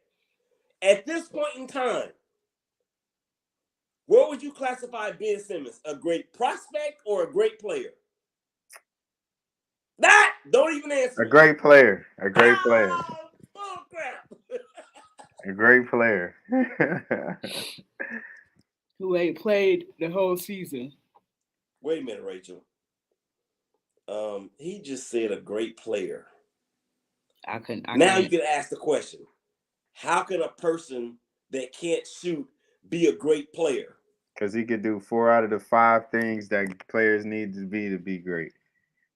At this point in time, where would you classify Ben Simmons? A great prospect or a great player? Don't even answer. A great player. A great player. Oh, crap. A great player. Who ain't played the whole season. Wait a minute, Rachel. He just said a great player. You can ask the question. How can a person that can't shoot be a great player? Because he could do 4 out of the 5 things that players need to be great.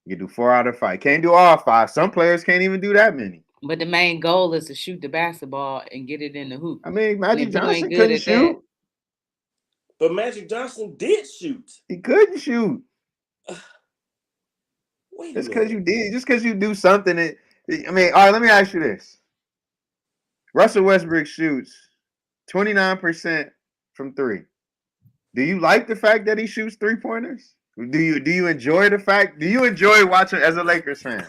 You can do 4 out of 5. Can't do all 5. Some players can't even do that many. But the main goal is to shoot the basketball and get it in the hoop. I mean, Magic Johnson couldn't shoot. But Magic Johnson did shoot. He couldn't shoot. Just because you did. Just because you do something. All right, let me ask you this. Russell Westbrook shoots 29% from 3. Do you like the fact that he shoots 3-pointers? Do you enjoy the fact? Do you enjoy watching as a Lakers fan?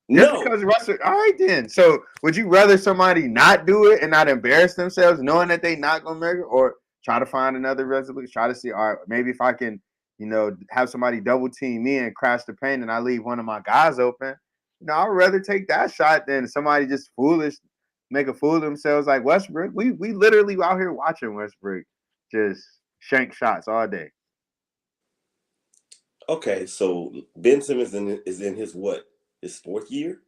No. Because Russell. All right, then. So would you rather somebody not do it and not embarrass themselves, knowing that they not gonna make it, or try to find another resolution? Try to see, all right, maybe if I can, have somebody double team me and crash the paint, and I leave one of my guys open. I'd rather take that shot than somebody just make a fool of themselves like Westbrook. We literally out here watching Westbrook just shank shots all day. Okay, so Ben Simmons is in his what? His 4th year?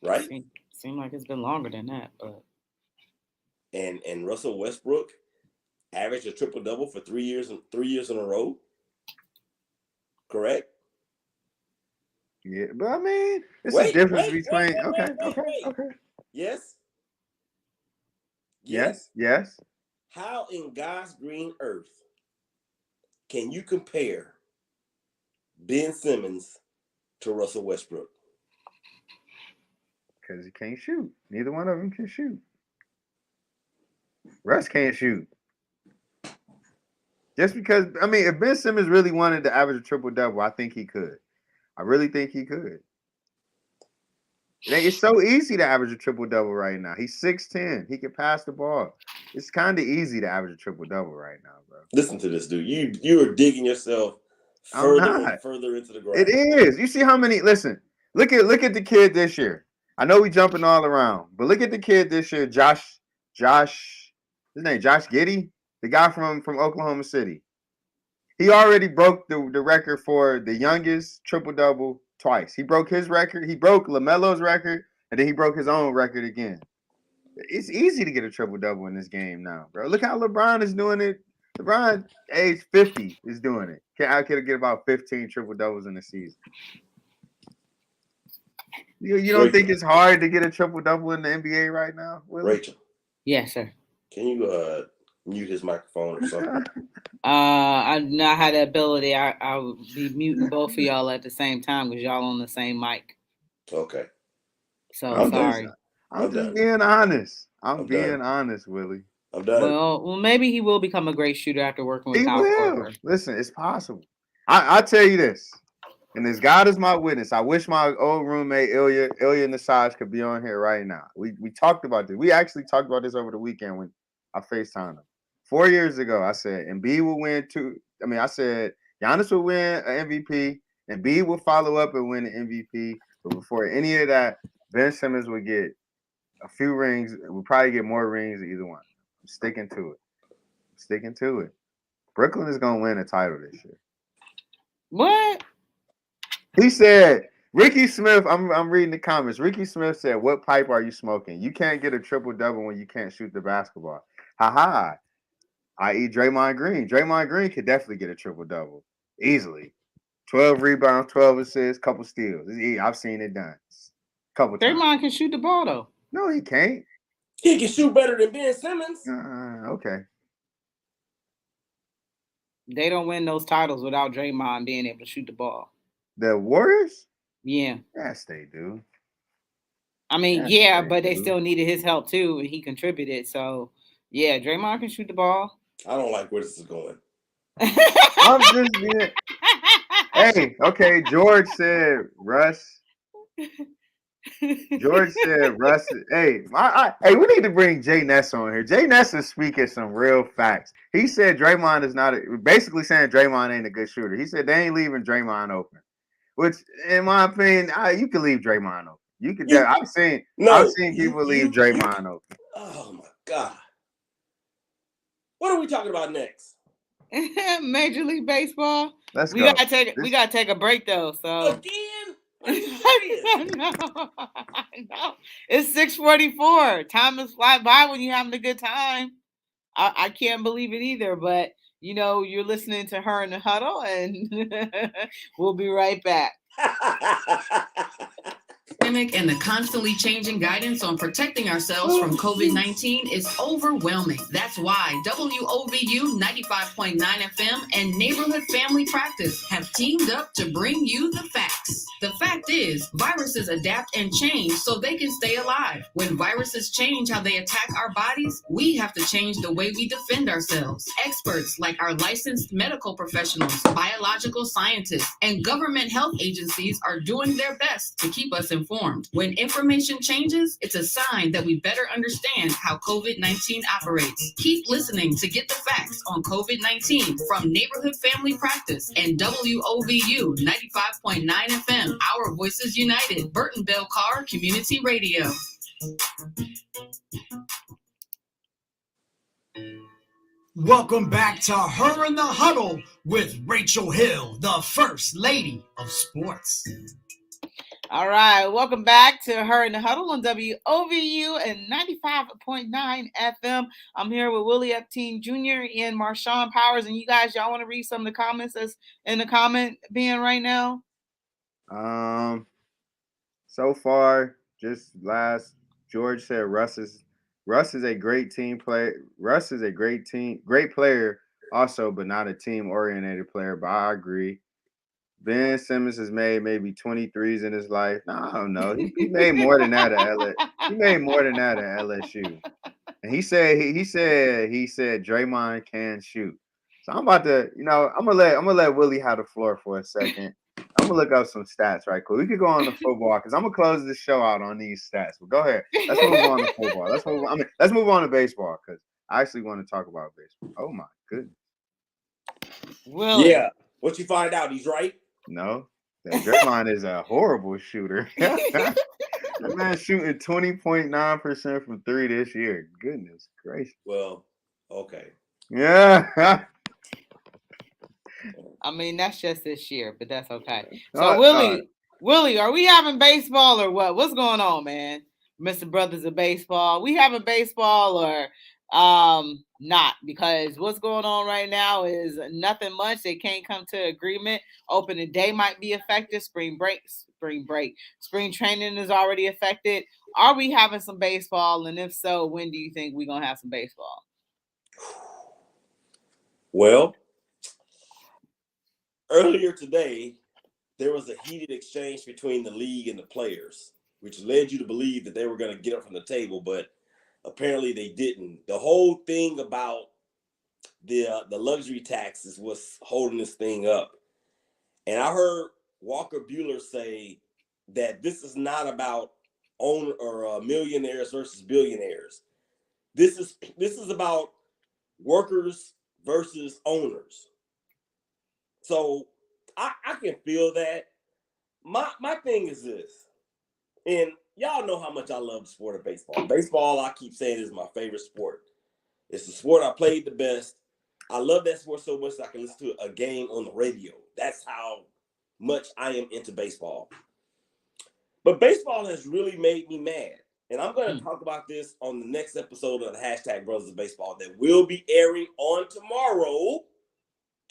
Right? Seems like it's been longer than that, but and Russell Westbrook averaged a triple-double for 3 years in a row. Correct? Yeah, but I mean, it's a difference between. Okay. Yes. Yes. How in God's green earth can you compare Ben Simmons to Russell Westbrook? Because he can't shoot. Neither one of them can shoot. Russ can't shoot. Just because, I mean, if Ben Simmons really wanted to average a triple-double, I think he could. I really think he could. It's so easy to average a triple-double right now. He's 6'10". He can pass the ball. It's kind of easy to average a triple-double right now, bro. Listen to this, dude. You are digging yourself further and further into the ground. It is. You see how many? Listen, look at the kid this year. I know we jumping all around, but look at the kid this year, Josh. His name Josh Giddey, the guy from Oklahoma City. He already broke the record for the youngest triple-double twice. He broke his record. He broke LaMelo's record, and then he broke his own record again. It's easy to get a triple-double in this game now, bro. Look how LeBron is doing it. LeBron, age 50, is doing it. I could get about 15 triple-doubles in a season. You don't think it's hard to get a triple-double in the NBA right now, Willie? Rachel. Yes, sir. Can you mute his microphone or something? I not had the ability. I would be muting both of y'all at the same time because y'all on the same mic. Okay. So sorry. I'm just being honest. I'm being honest, Willie. I'm done. Well, maybe he will become a great shooter after working with Kyle Korver. Listen, it's possible. I tell you this, and as God is my witness, I wish my old roommate Ilya Nasaj could be on here right now. We talked about this. We actually talked about this over the weekend when I FaceTimed him. 4 years ago, I said Embiid will win two. I mean, I said Giannis will win an MVP, and Embiid will follow up and win an MVP. But before any of that, Ben Simmons would get a few rings. We'll probably get more rings than either one. I'm sticking to it. Brooklyn is going to win a title this year. What? He said, Ricky Smith, I'm reading the comments. Ricky Smith said, what pipe are you smoking? You can't get a triple-double when you can't shoot the basketball. Ha-ha. I.e. Draymond Green. Draymond Green could definitely get a triple-double. Easily. 12 rebounds, 12 assists, couple steals. I've seen it done. Couple times. Draymond can shoot the ball, though. No, he can't. He can shoot better than Ben Simmons. Okay. They don't win those titles without Draymond being able to shoot the ball. The Warriors? Yeah. Yes, they do. I mean, but they still needed his help, too, and he contributed. So, yeah, Draymond can shoot the ball. I don't like where this is going. I'm just being... Hey, okay, George said Russ. George said Russ. Hey, hey, we need to bring Jay Ness on here. Jay Ness is speaking some real facts. He said Draymond is not basically saying Draymond ain't a good shooter. He said they ain't leaving Draymond open, which, in my opinion, you can leave Draymond open. You could. I've seen people leave Draymond open. Oh my God! What are we talking about next? Major League Baseball. Let's go. We gotta take a break though. So again. No. It's 6:44. Time is fly by when you're having a good time. I can't believe it either, but you're listening to Her in the Huddle, and we'll be right back. And the constantly changing guidance on protecting ourselves from COVID-19 is overwhelming. That's why WOVU 95.9 FM and Neighborhood Family Practice have teamed up to bring you the facts. The fact is, viruses adapt and change so they can stay alive. When viruses change how they attack our bodies, we have to change the way we defend ourselves. Experts like our licensed medical professionals, biological scientists, and government health agencies are doing their best to keep us informed. When information changes, it's a sign that we better understand how COVID-19 operates. Keep listening to get the facts on COVID-19 from Neighborhood Family Practice and WOVU 95.9 FM, Our Voices United, Burton Bell Carr Community Radio. Welcome back to Her in the Huddle with Rachel Hill, the First Lady of Sports. All right, welcome back to Her in the Huddle on WOVU and 95.9 FM. I'm here with Willie Epstein Jr. and Marshawn Powers, and you guys, y'all want to read some of the comments that's in the comment bin right now? So far, just last, George said Russ is a great team player. Russ is a great player also, but not a team oriented player. But I agree. Ben Simmons has made maybe 23s in his life. No, I don't know. He made more than that at He made more than that at LSU. And he said Draymond can shoot. So I'm about to, I'm gonna let Willie have the floor for a second. I'm gonna look up some stats right quick. We could go on the football because I'm gonna close this show out on these stats. But go ahead. Let's move on to football. Let's move on to baseball because I actually want to talk about baseball. Oh my goodness. Willie. Yeah. What you find out? He's right. No, that Draymond is a horrible shooter. That man shooting 20.9% from three this year. Goodness gracious. Well, okay. Yeah. I mean, that's just this year, but that's okay. So, Willie, are we having baseball or what? What's going on, man? Mr. Brothers of Baseball. We having baseball or not? Because what's going on right now is nothing much. They can't come to agreement. Opening day might be affected. Spring training is already affected. Are we having some baseball? And if so, when do you think we're gonna have some baseball? Well, earlier today, there was a heated exchange between the league and the players, which led you to believe that they were going to get up from the table, but apparently they didn't. The whole thing about the luxury tax is what's holding this thing up. And I heard Walker Buehler say that this is not about millionaires versus billionaires. This is about workers versus owners. So I can feel that. My thing is this, and y'all know how much I love the sport of baseball. Baseball, I keep saying, is my favorite sport. It's the sport I played the best. I love that sport so much that I can listen to a game on the radio. That's how much I am into baseball. But baseball has really made me mad. And I'm going to talk about this on the next episode of the hashtag Brothers of Baseball that will be airing on tomorrow,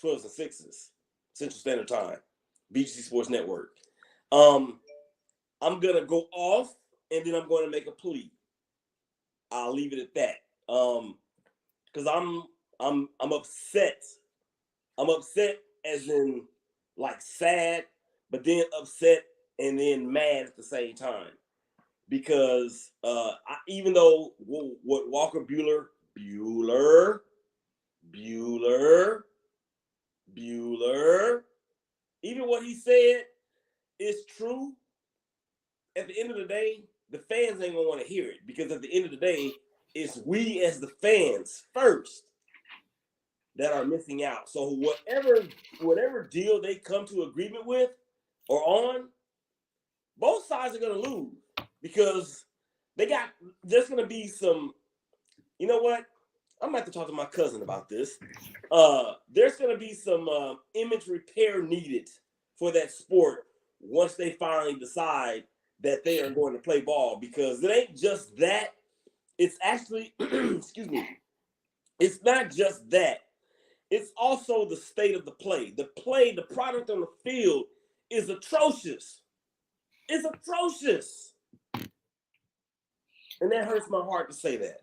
12s and 6s, Central Standard Time, BGC Sports Network. I'm going to go off and then I'm going to make a plea. I'll leave it at that. Because I'm upset. I'm upset as in like sad, but then upset and then mad at the same time. Because even though what Walker Buehler, even what he said is true, at the end of the day, the fans ain't gonna want to hear it because at the end of the day, it's we as the fans first that are missing out. So whatever deal they come to agreement with or on, both sides are gonna lose because there's gonna be some, you know what? I'm gonna have to talk to my cousin about this. There's gonna be some image repair needed for that sport once they finally decide that they are going to play ball, because it ain't just that. It's actually, excuse me, it's not just that. It's also the state of the play. The product on the field is atrocious. It's atrocious. And that hurts my heart to say that.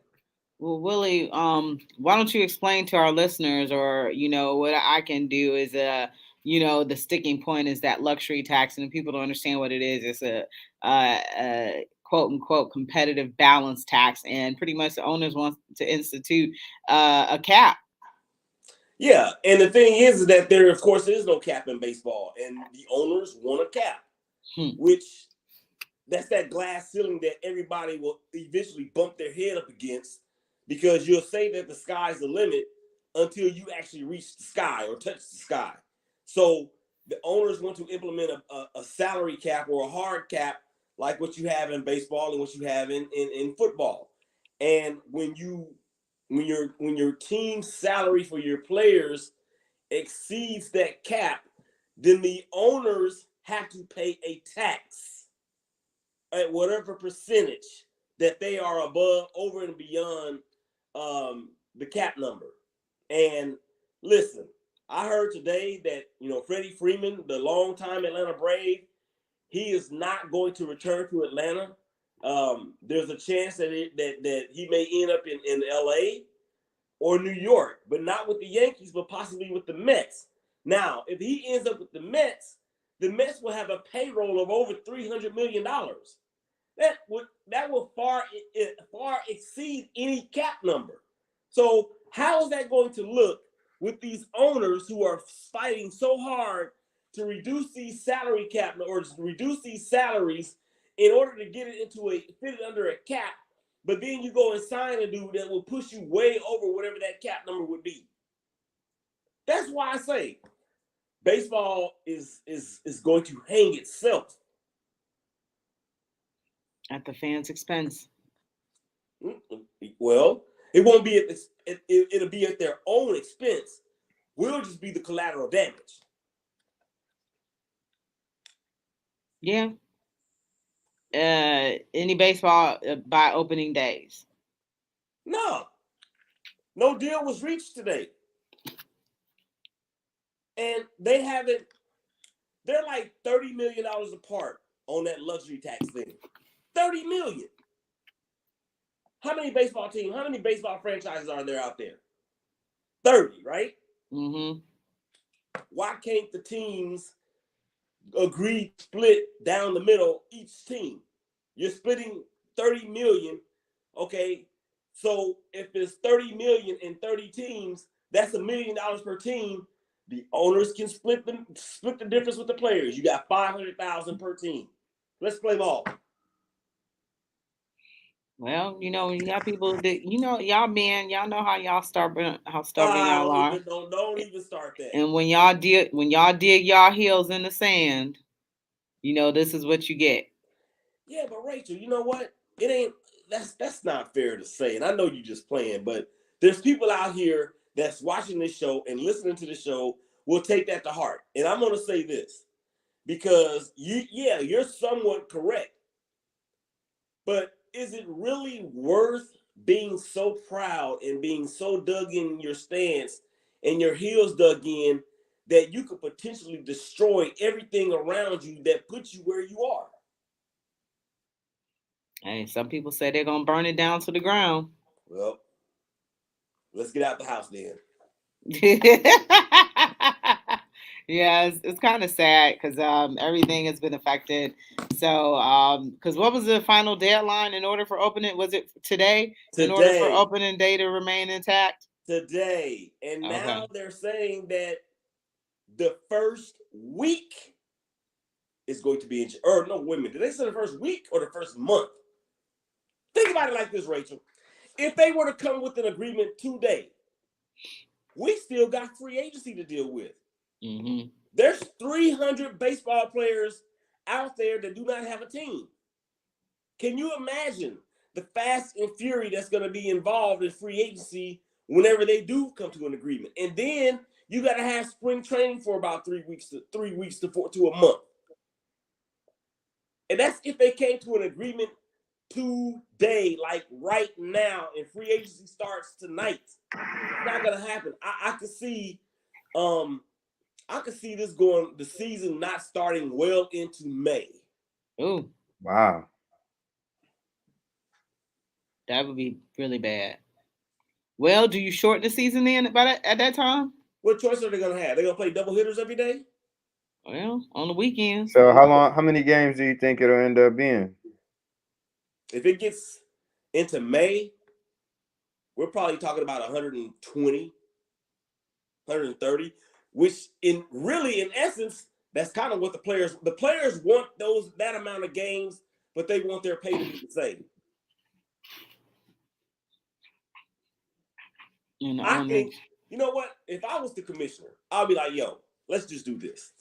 Well, Willie, why don't you explain to our listeners, or, what I can do is, the sticking point is that luxury tax, and if people don't understand what it is, it's a quote unquote competitive balance tax, and pretty much the owners want to institute a cap. Yeah, and the thing is that there, of course, is no cap in baseball, and the owners want a cap, which that's that glass ceiling that everybody will eventually bump their head up against, because you'll say that the sky's the limit until you actually reach the sky or touch the sky. So the owners want to implement a salary cap or a hard cap like what you have in baseball and what you have in football. And when your team's salary for your players exceeds that cap, then the owners have to pay a tax. at whatever percentage that they are above, over and beyond the cap number. And listen, I heard today that, Freddie Freeman, the longtime Atlanta Brave, he is not going to return to Atlanta. There's a chance that he may end up in LA or New York, but not with the Yankees, but possibly with the Mets. Now, if he ends up with the Mets will have a payroll of over $300 million. That will far exceed any cap number. So how is that going to look with these owners who are fighting so hard to reduce these salary cap or reduce these salaries in order to get it fit it under a cap, but then you go and sign a dude that will push you way over whatever that cap number would be? That's why I say baseball is going to hang itself at the fans' expense. Well, it won't be it'll be at their own expense. We'll just be the collateral damage. Yeah. Any baseball by opening days? No deal was reached today. And they're like $30 million apart on that luxury tax thing. $30 million. How many baseball franchises are there out there? 30, right? Mm-hmm. Why can't the teams agree to split down the middle each team? You're splitting $30 million. Okay, so if it's $30 million in 30 teams, that's $1 million per team. The owners can split the difference with the players. You got $500,000 per team. Let's play ball. Well, you got people that y'all know how y'all stubborn y'all are. Don't even start that. And when y'all dig y'all heels in the sand, this is what you get. Yeah, but Rachel, you know what? It ain't. That's not fair to say. And I know you just playing, but there's people out here that's watching this show and listening to the show will take that to heart. And I'm going to say this because you're somewhat correct. But is it really worth being so proud and being so dug in your stance and your heels dug in that you could potentially destroy everything around you that puts you where you are? Hey, some people say they're going to burn it down to the ground. Well, let's get out the house then. Yeah, it's kind of sad because everything has been affected. So, because what was the final deadline in order for opening? Was it today? In order for opening day to remain intact? Today. And now they're saying that the first week is going to be did they say the first week or the first month? Think about it like this, Rachel. If they were to come with an agreement today, we still got free agency to deal with. Mm-hmm. There's 300 baseball players out there that do not have a team. Can you imagine the fast and fury that's going to be involved in free agency whenever they do come to an agreement? And then you got to have spring training for about 3 weeks to a month. And that's if they came to an agreement today, like right now, and free agency starts tonight. It's not gonna happen. I could see this going, the season not starting well into May. Oh, wow, that would be really bad. Well, do you shorten the season then at that time? What choice are they gonna have? They're gonna play double hitters every day? Well, on the weekends. So how many games do you think it'll end up being? If it gets into May, we're probably talking about 120, 130, which in essence, that's kind of what the players want that amount of games, but they want their pay to be the same. I think, you know what? If I was the commissioner, I'll be like, yo, let's just do this.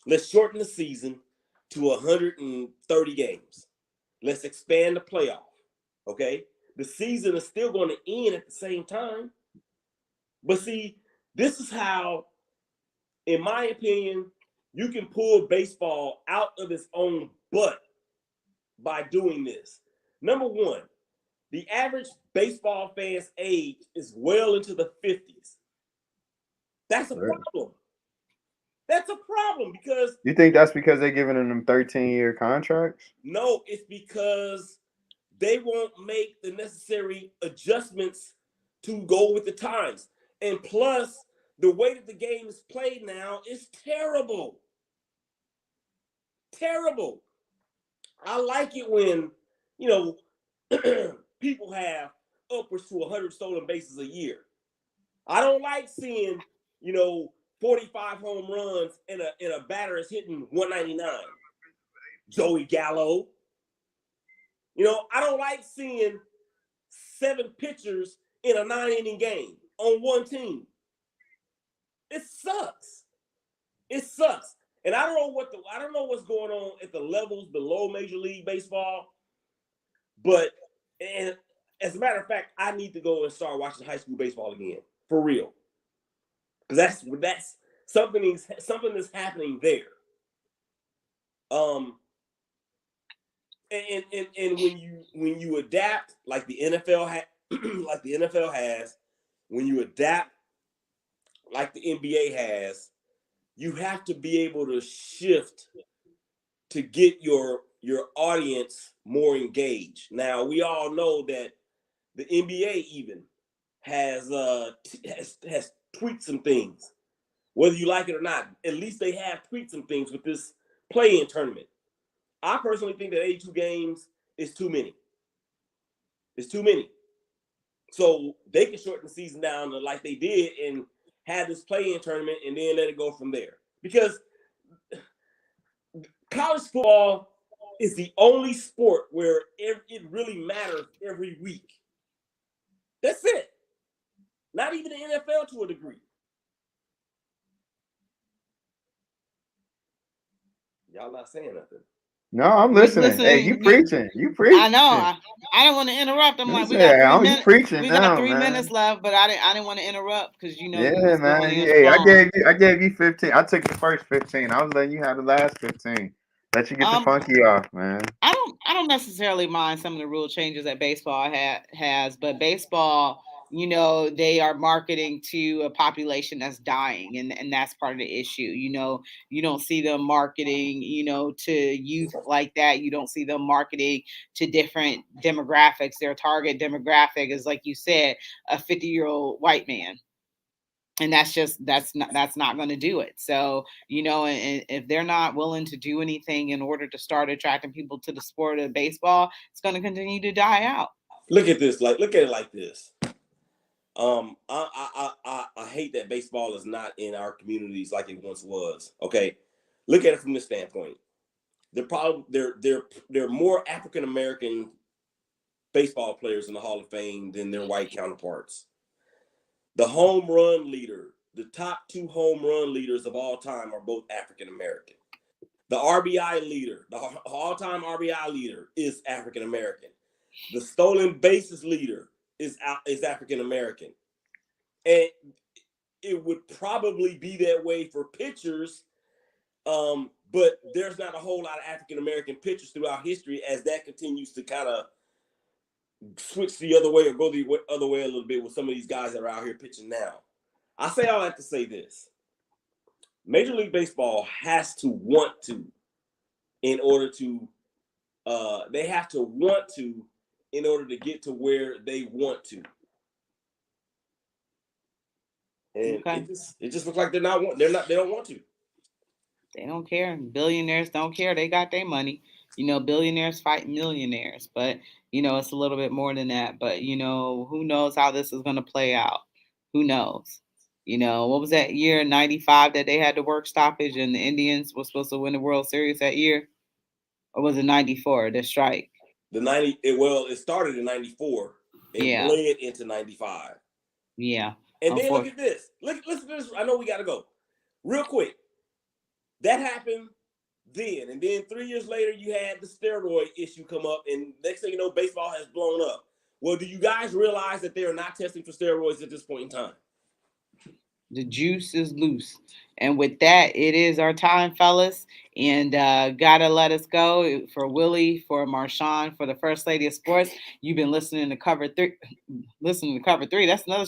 Let's shorten the season to 130 games. Let's expand the playoff. Okay? The season is still going to end at the same time. But see, this is how, in my opinion, you can pull baseball out of its own butt by doing this. Number one, the average baseball fan's age is well into the 50s. That's a problem. That's a problem because... You think that's because they're giving them 13-year contracts? No, it's because they won't make the necessary adjustments to go with the times. And plus, the way that the game is played now is terrible. Terrible. I like it when, people have upwards to 100 stolen bases a year. I don't like seeing, 45 home runs and a batter is hitting 199. Joey Gallo. I don't like seeing 7 pitchers in a 9-inning game on one team. It sucks. It sucks. And I don't know what's going on at the levels below Major League Baseball. But and as a matter of fact, I need to go and start watching high school baseball again. For real. Because that's something that's happening there. And when you adapt like the NFL has, when you adapt like the NBA has, you have to be able to shift to get your audience more engaged. Now we all know that the NBA even has tweaked some things, whether you like it or not. At least they have tweaked some things with this play-in tournament. I personally think that 82 games is too many. It's too many. So they can shorten the season down to like they did and have this play-in tournament and then let it go from there. Because college football is the only sport where it really matters every week. That's it. Not even the NFL to a degree. Y'all not saying nothing. No, I'm listening. Hey, you preaching. You preaching. I know. I didn't want to interrupt. I'm like, we got 3 minutes left, but I didn't want to interrupt because Yeah, man. Hey, I gave you 15. I took the first 15. I was letting you have the last 15. Let you get the funky off, man. I don't necessarily mind some of the rule changes that baseball has, but baseball, they are marketing to a population that's dying, and that's part of the issue. You don't see them marketing, to youth like that. You don't see them marketing to different demographics. Their target demographic is, like you said, a 50-year-old white man. And that's not going to do it. So, and if they're not willing to do anything in order to start attracting people to the sport of baseball, it's going to continue to die out. Look at this. Look at it like this. I hate that baseball is not in our communities like it once was. Okay, look at it from this standpoint. There are more African American baseball players in the Hall of Fame than their white counterparts. The home run leader, the top 2 home run leaders of all time are both African American. The RBI leader, the all-time RBI leader is African American. The stolen bases leader is African American. And it would probably be that way for pitchers, but there's not a whole lot of African American pitchers throughout history as that continues to kind of switch the other way or go the other way a little bit with some of these guys that are out here pitching now. I say all that to say this. Major League Baseball has to want to in order to they have to want to in order to get to where they want to. And it just looks like they don't want to. They don't care. Billionaires don't care. They got their money. Billionaires fight millionaires, but it's a little bit more than that. But who knows how this is going to play out? Who knows? What was that year, 95, that they had the work stoppage and the Indians were supposed to win the World Series that year? Or was it 94, the strike? It started in 94 and bled into 95. Yeah. And then look at this. Listen to this. I know we got to go. Real quick. That happened then. And then 3 years later, you had the steroid issue come up. And next thing you know, baseball has blown up. Well, do you guys realize that they are not testing for steroids at this point in time? The juice is loose. And with that, it is our time, fellas. And gotta let us go. For Willie, for Marshawn, for the First Lady of Sports. You've been listening to Cover 3. Listening to Cover 3. That's another